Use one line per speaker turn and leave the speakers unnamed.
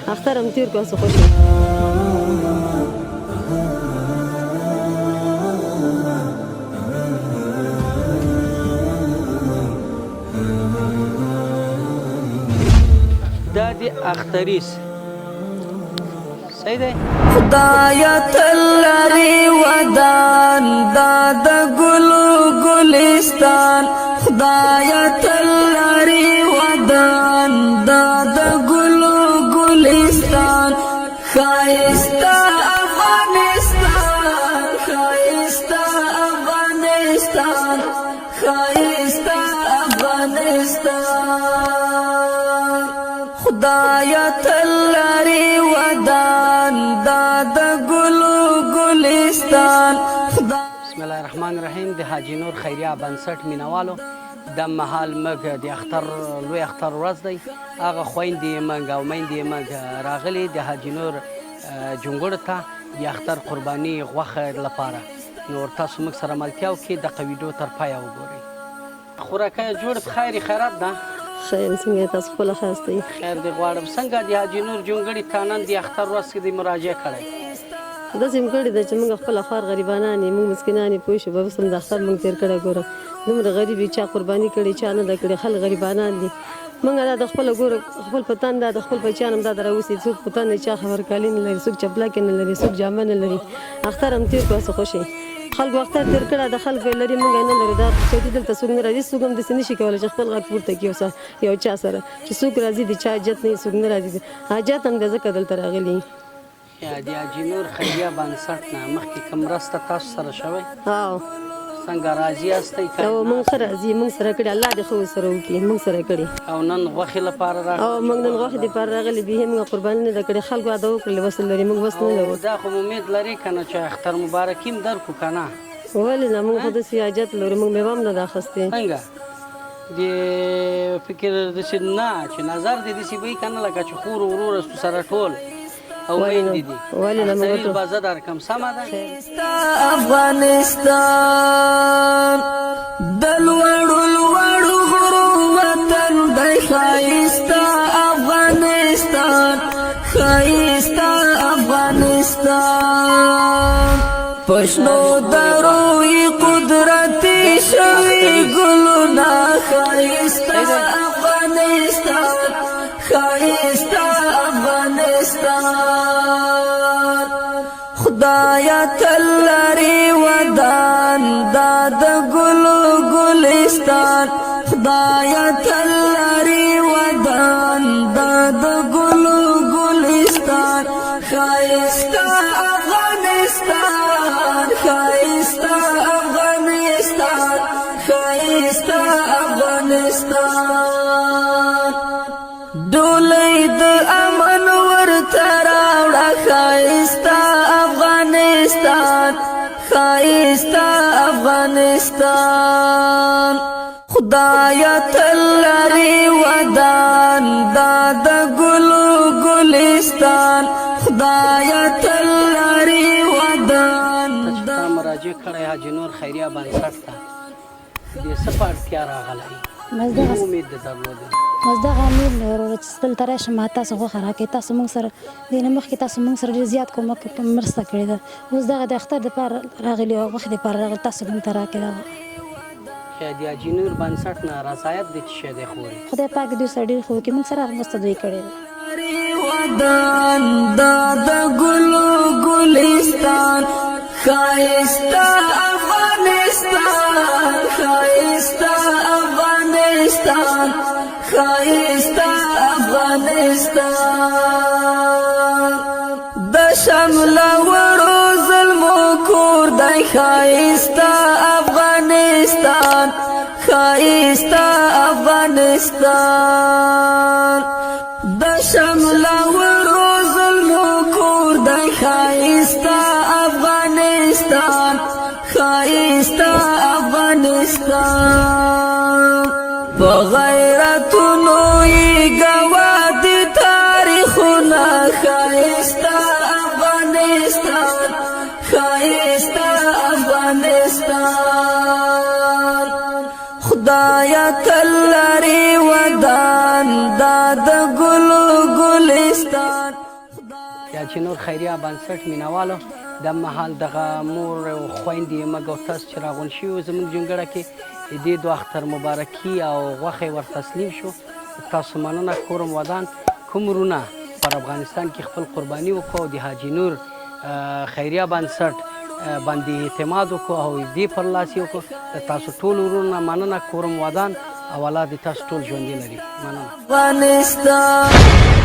اختر هم تیر کو څه خوشي
دا دی اختریس صحیح دی
خدایا تلری ودان داد گلو گلستان خدایا تلری ودان داد گلو گلستان خایستا افغانستان خایستا افغانستان خایستا افغانستان خدایا تلری ودان داد گلو گلستان
بسم الله الرحمن الرحیم د حاجی نور خیریه بنسټ مینوالو د مهال مګ د اختر لوی اختر ورځ دی هغه خویندې مګ او میندې مګ راغلي د حاجی نور جونګړ ته د اختر قرباني غوښه لپاره نور تاسو موږ سره ملتیا وکړئ د ویډیو تر پایه وګورئ خوراکه جوړ په خیر خیرات ده
خیر څنګه تاسو خپل خاصتي
خیر دی غواړم څنګه د حاجی نور جونګړې ته نن د اختر ورځ کې د مراجعه کړی
داسې مې کړې ده چې موږ خپل خوار غریبانان یې موږ مسکینان یې پوه شو به اوس هم د اختر موږ تېر کړی ګوره دومره غریب یې چا قرباني کړې چا نه ده کړې خلک غریبانان دي موږ دا د خپله ګوره خپل په تن دا د خپل بچیان هم دا د راوسي څوک په تن چا خبرکالي نه لري څوک چپلاکې نه لري څوک جامه نه لري اختر هم تېر کړو څه خوشي خلکو اختر تېر کړی د خلکو یې لري موږ یې نه لرو دا چوتي دلته څوک نه راځي څوک هم داسې نه شي کولی چې خپل غږ پورته کړي یو چا سره چې څوک راځي د چا حاجت نه څوک نه راځي حاجت هم دی ځکه دلته راغلي
د حاجي نور خیریه بنسټ نه مخکې کوم مرسته تاسو سره شوی
او
څنګه راضي یاستئ
او موږ ښه راځي موږ سره کړي الله دې ښه ورسره وکړي موږ سره کړي
او نن غوښې لپاره راغلي
او موږ نن غوښې دپاره راغلي بیا موږ قرباني نه ده کړې خلکو واده وکړلې وس لري موږ وس نه لرو
دا خو امید لري که نه چې اختر مبارکي هم درکړو که نه
ولې نه موږ خو داسې حاجت لرو موږ میوه هم نه ده اخیستې
څنګه د فکر داسې نه چې نظر دې داسې به وي که نه لکه چې خور وروره سره ټول او میندې دي اختریز به زه درکړم سمه ده
افغانستان د لوړو لوړو غرو وطن دی ښایسته افغانستان ښایسته افغانستان پښنو دروي قدرتي شوي ګلونه ښایسته افغانستان ښایسته افغانستان خدایا تلری ودان داد ګلو ګلستان خدایا تلری ودان داد ګلو ګلستان ښایسته افغانستان ښایسته افغانستان ښایسته افغانستان ډولۍ د امن ورته راوړه ښایسته افغانستان ښایسته افغانستان خدایا تلری ودان داد ګلو ګلستان خدایا تلری ودان
تا مراجعه کړی حاجي نور خیریه بنسټ ته دې څه په اړتیا راغلی امید دې درلوده
بس دغه امید مې وروره چې دلته راشم ما تاسو غوښه راکړئ تاسو موږ سره دې نه مخکې تاسو موږ سره ډېر زیات کومک مرسته کړې ده اوس دغه د اختر دپاره راغلي او غوښې دپاره راغلي تاسو موږ ته راکړئ دغه
د حاجي نور بنسټ نه رضایت دې څه شی دی خوري
خدای پاک دوی سره ډېر ښه وکړي موږ سره هر مرسته دوی کړې ده
ودان داد ګلو ګلستان ښایسته افغانستان ښایسته افغانستان ښایسته افغانستان د شمل وړو ظلمو کور دی ښایسته افغانستان ښایسته افغانستان د شمل وړو ظلمو کور دی ښایسته افغانستان ښایسته افغانستان په غیرتونو یې ګواه دي تاریخونه ښایسته افغانستان ښایسته افغانستان خدایا تلری ودان داد ګلو ګلستان
یا چې نور خیریه بنسټ مینوالو د مهال دغه مور او خویندې موږ او تاسو چې راغونډ شوي زموږ جونګړه کې د دې دوه اختر مبارکي او غوښې ور تسلیم شو. تاسو مننه کوم ودان کوم ورونه پر افغانستان کې خپل قرباني وکړو او د حاجي نور خیریه بنسټ باندې اعتماد وکړو او دې پر لاس یې وکړو. د تاسو ټول ورونه مننه کوم ودان او الله دې تاسو ټول ژوندي لري. مننه.
افغانستان